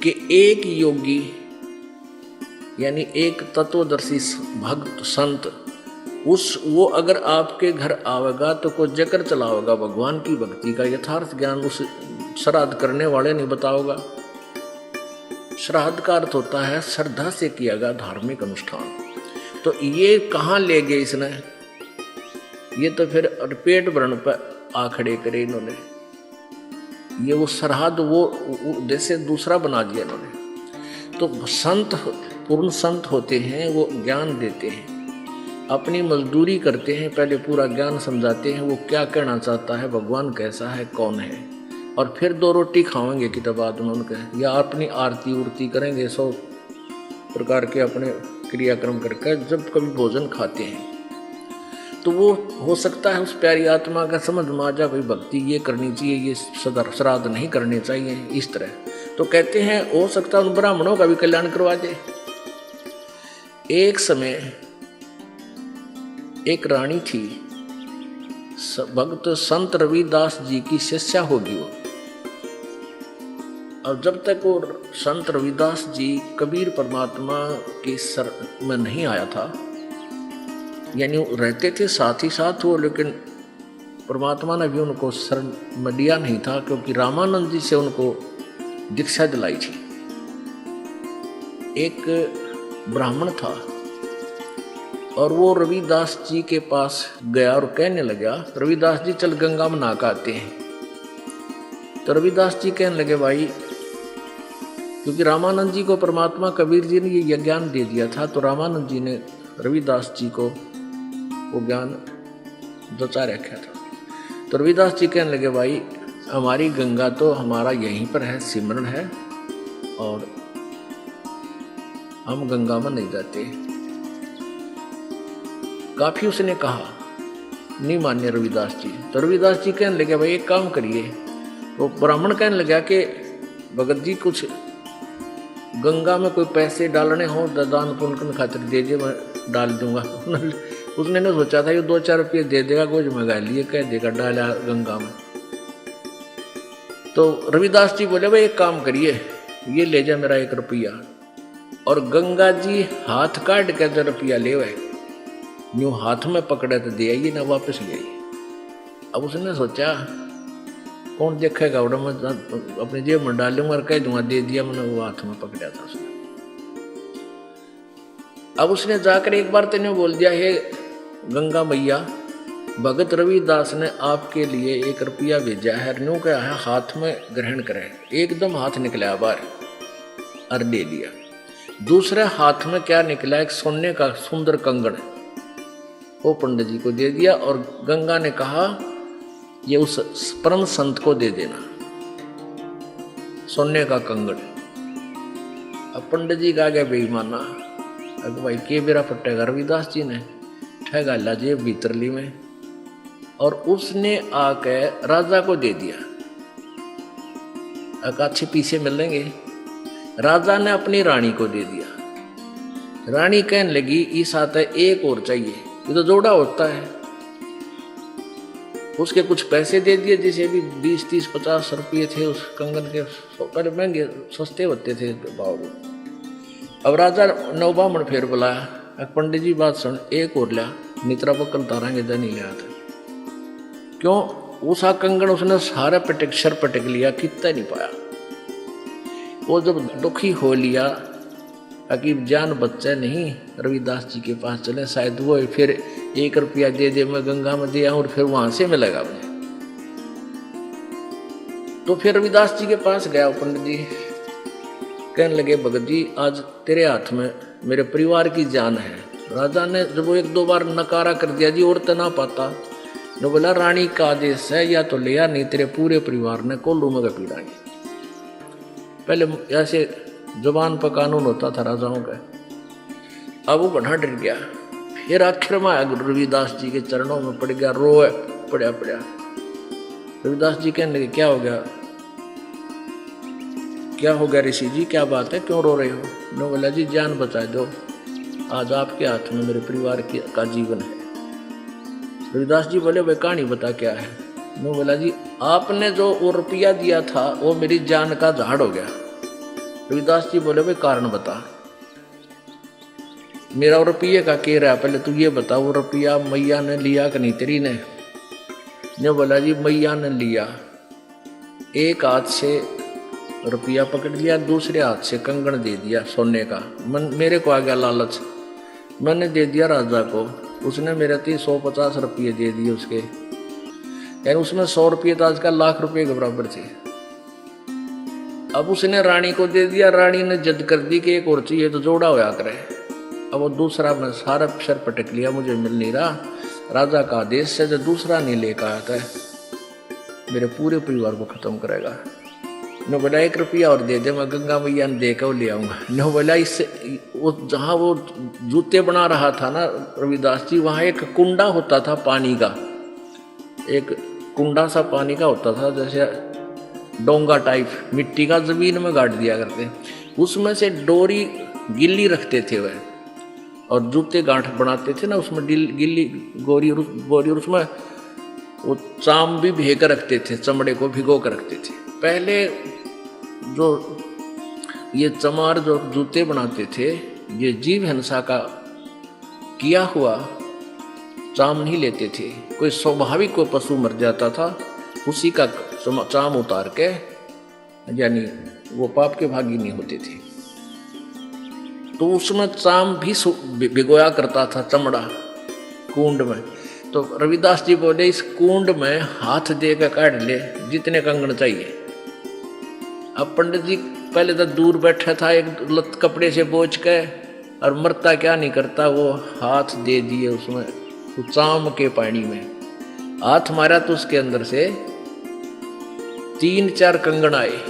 कि एक योगी यानी एक तत्वदर्शी भक्त संत वो अगर आपके घर आवेगा तो कोई जकर चलाओगा भगवान की भक्ति का यथार्थ ज्ञान उस श्राद्ध करने वाले नहीं बताओगा। श्राद्ध का अर्थ होता है श्रद्धा से किया गया धार्मिक अनुष्ठान। तो ये कहाँ ले गए इसने, ये तो फिर पेट भरण पर आ खड़े करे इन्होंने। ये वो श्राद्ध वो जैसे दूसरा बना दिया इन्होंने। तो संत पूर्ण संत होते हैं, वो ज्ञान देते हैं, अपनी मजदूरी करते हैं, पहले पूरा ज्ञान समझाते हैं वो क्या कहना चाहता है, भगवान कैसा है, कौन है, और फिर 2 रोटी खाएंगे कि तब बाद उन्होंने कहा, या अपनी आरती उरती करेंगे 100 प्रकार के अपने क्रियाक्रम करके जब कभी भोजन खाते हैं। तो वो हो सकता है उस प्यारी आत्मा का समझ में आ जाए भाई भक्ति ये करनी चाहिए, ये श्राद्ध नहीं करने चाहिए इस तरह। तो कहते हैं हो सकता है उन ब्राह्मणों का भी कल्याण करवा दे। एक समय एक रानी थी, भक्त संत रविदास जी की शिष्या होगी वो। और जब तक वो संत रविदास जी कबीर परमात्मा के सर में नहीं आया था, यानी वो रहते थे साथ ही साथ वो, लेकिन परमात्मा ने भी उनको शरण में लिया नहीं था, क्योंकि रामानंद जी से उनको दीक्षा दिलाई थी। एक ब्राह्मण था और वो रविदास जी के पास गया और कहने लगा, रविदास जी चल गंगा में नहा आते हैं। तो रविदास जी कहने लगे भाई, क्योंकि रामानंद जी को परमात्मा कबीर जी ने ये ज्ञान दे दिया था, तो रामानंद जी ने रविदास जी को वो ज्ञान जचा रखा था। तो रविदास जी कहने लगे भाई हमारी गंगा तो हमारा यहीं पर है, सिमरन है, और हम गंगा में नहीं जाते। काफी उसने कहा, नहीं मान्य रविदास जी। तो रविदास जी कहने लगे भाई एक काम करिए। तो ब्राह्मण कहने लगा कि भगत जी कुछ गंगा में कोई पैसे डालने हो दान पुण्य खातिर दे दे, मैं डाल दूंगा। उसने नहीं सोचा था ये 2-4 रुपये दे देगा, कुछ मंगा लिए कह देगा डाला गंगा में। तो रविदास जी बोले भाई एक काम करिए, ये ले जा मेरा 1 रुपया, और गंगा जी हाथ काट के 1 रुपया ले आए, यूं हाथ में पकड़े तो दे आइए ना वापस ले आइए। अब उसने सोचा कौन देखेगा, उड़ा मैं अपने जेब में डाल लूंगा और कह दूंगा दे दिया, मैंने वो हाथ में पकड़ा था उसने। अब उसने जाकर एक बार तेने बोल दिया, हे गंगा मैया, भगत रविदास ने आपके लिए 1 रुपया भेजा है, न्यू क्या है हाथ में ग्रहण करे। एकदम हाथ निकला बाहर और दे दिया। दूसरे हाथ में क्या निकला, एक सोने का सुंदर कंगन, वो पंडित जी को दे दिया, और गंगा ने कहा ये उस परम संत को दे देना, सोने का कंगन। अब पंडित जी का गया बेईमाना, अब भाई के बेरा फटेगा, रविदास जी ने ठगा ला जेब भीतरली में, और उसने आके राजा को दे दिया। अच्छे पीछे मिलेंगे। राजा ने अपनी रानी को दे दिया। रानी कहने लगी इस आते एक और चाहिए, ये तो जोड़ा होता है। उसके कुछ पैसे दे दिए, जैसे भी 20, 30, 50 रुपये थे उस कंगन के, पहले महंगे सस्ते होते थे भाव में। अब राजा नौबामण फिर बुलाया, पंडित जी बात सुन, एक और लिया, नित्रा बकल तारांगे नहीं लिया था। क्यों, उसा कंगन उसने सारा पटक सर पटक लिया, कितना नहीं पाया। वो जब दुखी हो लिया, अकीब जान बच्चा नहीं, रविदास जी के पास चले, शायद वो फिर 1 रुपया दे दे, मैं गंगा में दे आऊं और फिर वहां से मिलेगा मुझे। तो फिर रविदास जी के पास गया पंडित जी, कहने लगे भगत जी आज तेरे हाथ में मेरे परिवार की जान है। राजा ने जब वो 1-2 बार नकारा कर दिया जी, और तो ना पाता, ने बोला रानी का आदेश है, या तो लिया, नहीं तेरे पूरे परिवार ने कोल्लू में पीड़ाएंगे। पहले ऐसे जुबान पर कानून होता था राजाओं का। अब वो बड़ा डर गया, फिर आखिर में आया रविदास जी के चरणों में पड़ गया, रोए पड़ा। रविदास जी कहने लगे क्या हो गया, क्या हो गया ऋषि जी, क्या बात है, क्यों रो रहे हो? ने बोला जी जान बचा दो, आज आपके हाथ में मेरे परिवार का जीवन है। रविदास जी बोले भाई कहानी बता क्या है? ने बोला जी आपने जो वो रुपया दिया था वो मेरी जान का झाड़ हो गया, रविदास जी बोले भाई कारण बता, मेरा रुपये का कह रहा है, पहले तू ये बता वो रुपया मैया ने लिया कि नहीं तेरी ने बोला जी मैया ने लिया, एक हाथ से रुपया पकड़ लिया, दूसरे हाथ से कंगन दे दिया सोने का। मेरे को आ गया लालच, मैंने दे दिया राजा को, उसने मेरे 150 रुपये दे दिए उसके, यानी उसमें 100 रुपये तो आजकल लाख रुपये के बराबर थे। अब उसने रानी को दे दिया, रानी ने जिद कर दी कि एक और चाहिए तो जोड़ा होया करे। अब वो दूसरा मैं सारा सर पटक लिया, मुझे मिल नहीं रहा, राजा का आदेश से जो दूसरा नहीं लेकर आता है मेरे पूरे परिवार को खत्म करेगा। न बोला 1 रुपया और दे दे, मैं गंगा मैया ने देकर ले आऊँगा। न बोला इससे वो जहाँ वो जूते बना रहा था ना रविदास जी, वहाँ एक कुंडा होता था पानी का, एक कुंडा सा पानी का होता था, जैसे डोंगा टाइप मिट्टी का जमीन में गाड़ दिया करते, उसमें से डोरी गिल्ली रखते थे वह, और जूते गांठ बनाते थे ना उसमें गिल्ली गोरी बोरी, और उसमें वो चाम भी भेग रखते थे, चमड़े को भिगो कर रखते थे। पहले जो ये चमार जो जूते बनाते थे, ये जीव हिंसा का किया हुआ चाम नहीं लेते थे। कोई स्वाभाविक कोई पशु मर जाता था, उसी का चाम उतार के, यानी वो पाप के भागी नहीं होते थे, तो उसमें चाम भी भिगोया करता था चमड़ा कुंड में। तो रविदास जी बोले इस कुंड में हाथ दे कर काट ले जितने कंगन चाहिए। अब पंडित जी पहले तो दूर बैठा था, एक लत कपड़े से बोझ के, और मरता क्या नहीं करता, वो हाथ दे दिए उसमें, तो चाम के पानी में हाथ मारा तो उसके अंदर से 3-4 कंगन आए,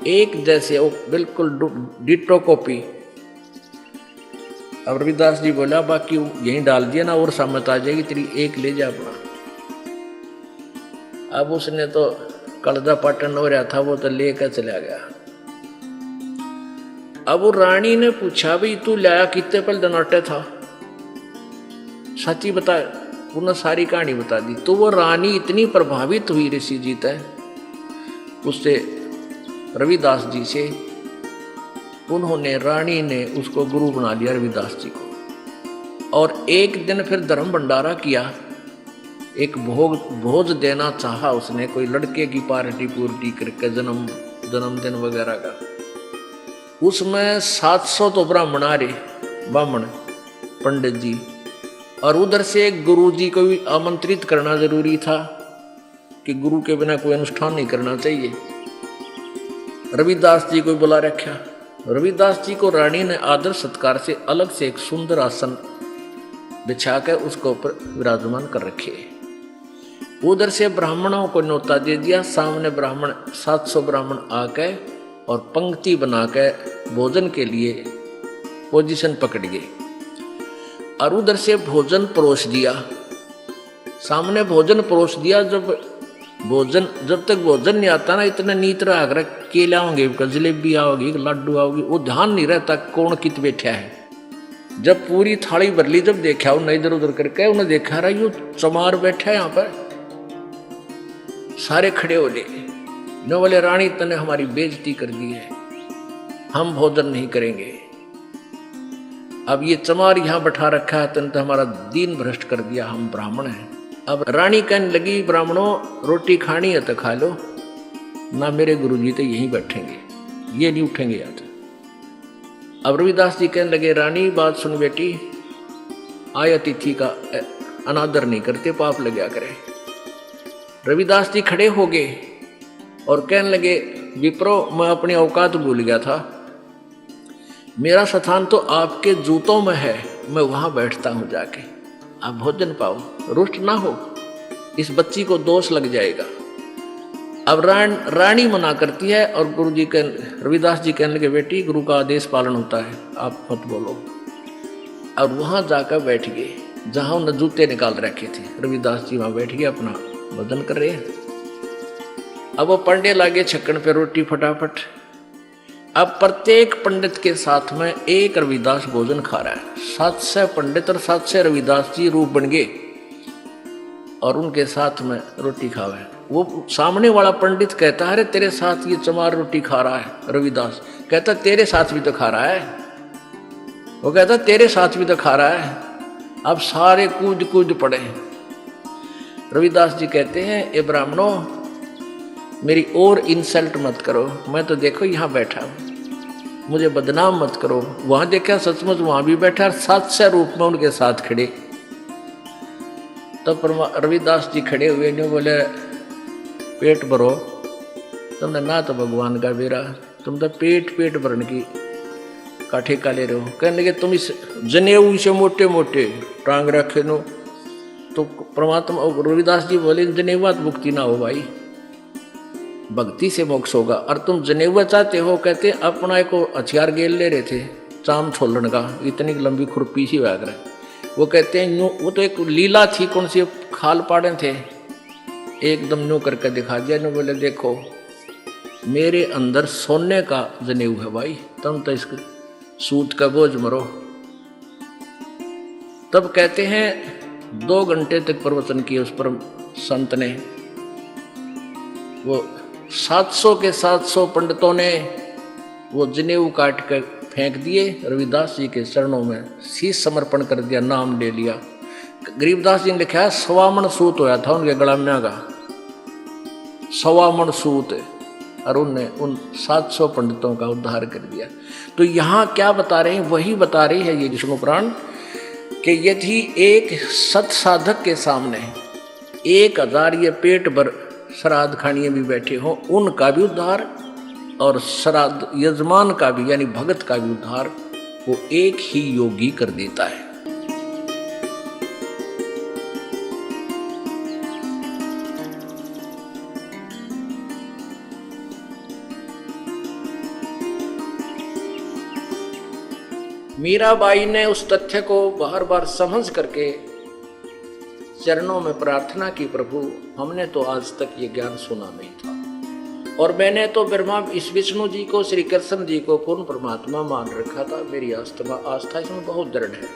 एक जैसे, वो बिल्कुल डिटो कॉपी। अब रविदास जी बोला बाकी यहीं डाल दिया ना, और सामत आ जाएगी तेरी, एक ले जा अपना। अब उसने तो कलजा पाटन हो रहा था, वो तो लेकर चला गया। अब वो रानी ने पूछा भाई तू लाया कितने पल दनाटे था, सच्ची बता, उन्हें सारी कहानी बता दी। तो वो रानी इतनी प्रभावित हुई ऋषि जी तय उससे, रविदास जी से, उन्होंने रानी ने उसको गुरु बना लिया रविदास जी को। और एक दिन फिर धर्म भंडारा किया, एक भोज देना चाहा उसने, कोई लड़के की पार्टी पूर्टी करके जन्मदिन वगैरह का। उसमें 700 तो ब्राह्मण आ रहे, ब्राह्मण पंडित जी, और उधर से गुरु जी को भी आमंत्रित करना जरूरी था कि गुरु के बिना कोई अनुष्ठान नहीं करना चाहिए। रविदास जी को बुला रखा। रविदास जी को रानी ने आदर सत्कार से अलग से एक सुंदर आसन बिछा कर उसको ऊपर विराजमान कर रखे। उधर से ब्राह्मणों को न्योता दे दिया, सामने ब्राह्मण 700 ब्राह्मण आके और पंक्ति बना के भोजन के लिए पोजीशन पकड़ गए, और उधर से भोजन परोस दिया, सामने भोजन परोस दिया। जब तक भोजन नहीं आता ना, इतना नीत रहा केला होंगे, जलेबी आओगी, लड्डू आओगी, वो ध्यान नहीं रहता कौन कित बैठा है। जब पूरी थाली भर ली, जब देखा उन्हें इधर उधर करके, उन्हें देखा रहा यू चमार बैठा है यहाँ पर, सारे खड़े हो ले, न बोले रानी तने हमारी बेइज्जती कर दी है, हम भोजन नहीं करेंगे। अब ये चमार यहाँ बैठा रखा है, तने तो हमारा दीन भ्रष्ट कर दिया, हम ब्राह्मण हैं। अब रानी कहने लगी ब्राह्मणों रोटी खानी है तो खा लो ना, मेरे गुरुजी तो यहीं बैठेंगे, ये नहीं उठेंगे यहाँ से। अब रविदास जी कहने लगे रानी बात सुन बेटी, आय अतिथि का अनादर नहीं करते, पाप लग गया करे। रविदास जी खड़े हो गए और कहने लगे विप्रो, मैं अपनी औकात भूल गया था, मेरा स्थान तो आपके जूतों में है, मैं वहां बैठता हूं जाके, आप भोजन पाओ, रुष्ट ना हो, इस बच्ची को दोष लग जाएगा। अब रानी मना करती है, और गुरुजी के रविदास जी कहने लगे बेटी गुरु का आदेश पालन होता है, आप मत बोलो। और वहां जाकर बैठ गए जहां उन्हें जूते निकाल रखे थे। रविदास जी वहां बैठ गए, अपना भोजन कर रहे हैं। अब वो पंडे लागे छक्कन पे रोटी फटाफट। अब प्रत्येक पंडित के साथ में एक रविदास भोजन खा रहा है। 700 पंडित और 700 रविदास जी रूप बन गए और उनके साथ में रोटी खावे। वो सामने वाला पंडित कहता है, अरे तेरे साथ ये चमार रोटी खा रहा है। रविदास कहता तेरे साथ भी तो खा रहा है। वो कहता तेरे साथ भी तो खा रहा है। अब सारे कूद कूद पड़े। रविदास जी कहते हैं, ए ब्राह्मणों, मेरी और इंसल्ट मत करो, मैं तो देखो यहाँ बैठा हूँ, मुझे बदनाम मत करो। वहां देखा सचमुच वहां भी बैठा, सातशय रूप में उनके साथ खड़े। तब रविदास जी खड़े हुए ने बोले, पेट भरो, तुमने ना तो भगवान का बेरा, तुम तो पेट भरने की का ठेका ले रहे हो। कहने लगे तुम इस जनेऊ से मोटे मोटे टांग रखे नो, तो परमात्मा रविदास जी बोले जनेवा तो मुक्ति ना हो भाई, भक्ति से मोक्ष होगा। और तुम जनेवा चाहते हो, कहते अपना एक हथियार गेल ले रहे थे चाम छोड़ने का, इतनी लंबी खुरपी सी व्याग रहे। वो कहते हैं यूं, वो तो एक लीला थी, कौन सी खाल पाड़े थे, एकदम यूं करके दिखा दिया। ने बोले देखो मेरे अंदर सोने का जनेऊ है भाई, तुम तो इसके सूत का बोझ मरो। तब कहते हैं 2 घंटे तक प्रवचन किया उस पर संत ने। वो 700 के 700 पंडितों ने वो जनेऊ काट कर फेंक दिए, रविदास जी के चरणों में शीश समर्पण कर दिया, नाम ले लिया। गरीबदास जी ने लिखा 1.25 मन सूत होया था उनके गलाम्या का, 1.25 मन सूत, और उनने उन 700 पंडितों का उद्धार कर दिया। तो यहाँ क्या बता रहे हैं, वही बता रही है ये विष्णु पुराण, कि यदि एक सत साधक के सामने 1000 ये पेट भर श्राद्ध खानिए भी बैठे हों, उनका भी उद्धार और श्राद्ध यजमान का भी यानी भगत का भी उद्धार वो एक ही योगी कर देता है। मीराबाई ने उस तथ्य को बार बार समझ करके चरणों में प्रार्थना की, प्रभु हमने तो आज तक ये ज्ञान सुना नहीं था, और मैंने तो ब्रह्मा इस विष्णु जी को, श्री कृष्ण जी को पूर्ण परमात्मा मान रखा था, मेरी आस्था इसमें बहुत दृढ़ है।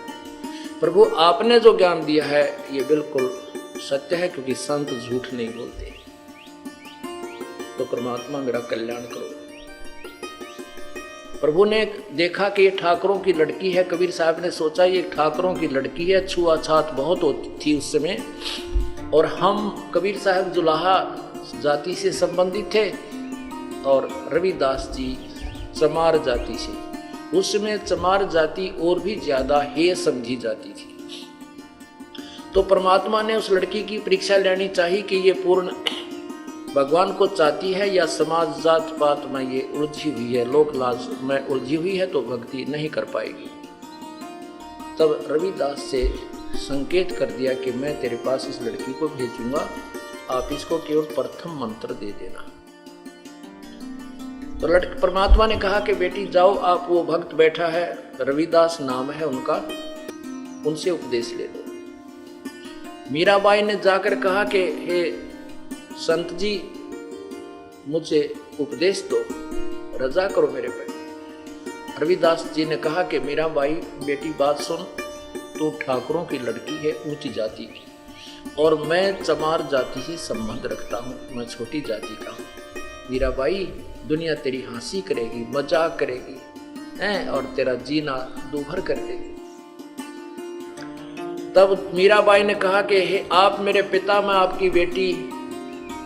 प्रभु आपने जो ज्ञान दिया है ये बिल्कुल सत्य है, क्योंकि संत झूठ नहीं बोलते। तो परमात्मा मेरा कल्याण करो। प्रभु ने देखा कि ये ठाकुरों की लड़की है। कबीर साहब ने सोचा ये ठाकुरों की लड़की है, छुआछात बहुत होती थी उस समय, और हम कबीर साहब जुलाहा जाति से संबंधित थे और रविदास जी चमार जाति से। उस समय चमार जाति और भी ज्यादा हेय समझी जाती थी। तो परमात्मा ने उस लड़की की परीक्षा लेनी चाहिए कि ये पूर्ण भगवान को चाहती है या समाज जात पात में ये उलझी हुई है, लोक लाज में उलझी हुई है, तो भक्ति नहीं कर पाएगी। तब रविदास से संकेत कर दिया कि मैं तेरे पास इस लड़की को भेजूंगा, आप इसको केवल प्रथम मंत्र दे देना। तो परमात्मा ने कहा कि बेटी जाओ, आप वो भक्त बैठा है, रविदास नाम है उनका, उनसे उपदेश ले लो। मीराबाई ने जाकर कहा कि हे संत जी मुझे उपदेश दो, रजा करो मेरे पे। रविदास जी ने कहा कि मीराबाई बेटी बात सुन, तू ठाकुरों की लड़की है, ऊंची जाति की, और मैं चमार जाति से संबंध रखता हूँ, मैं छोटी जाति का हूँ। मीराबाई दुनिया तेरी हंसी करेगी, मजाक करेगी हैं, और तेरा जीना दूभर कर देगी। तब मीराबाई ने कहा कि हे आप मेरे पिता, मैं आपकी बेटी,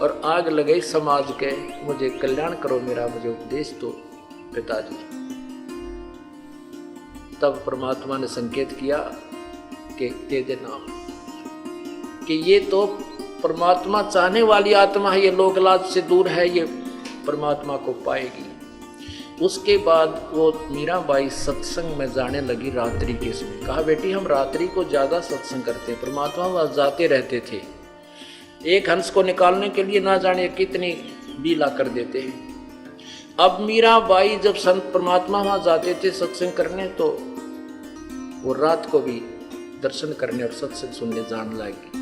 और आग लगे समाज के, मुझे कल्याण करो मेरा, मुझे उपदेश दो पिताजी। तब परमात्मा ने संकेत किया कि तेरे नाम, कि ये तो परमात्मा चाहने वाली आत्मा है, ये लोक लाज से दूर है, ये परमात्मा को पाएगी। उसके बाद वो मीराबाई सत्संग में जाने लगी रात्रि के समय। कहा बेटी हम रात्रि को ज्यादा सत्संग करते हैं, परमात्मा वहां जाते रहते थे, एक हंस को निकालने के लिए ना जाने कितनी लीला कर देते हैं। अब मीराबाई जब संत परमात्मा वहां जाते थे सत्संग करने, तो वो रात को भी दर्शन करने और सत्संग सुनने जाने लगी।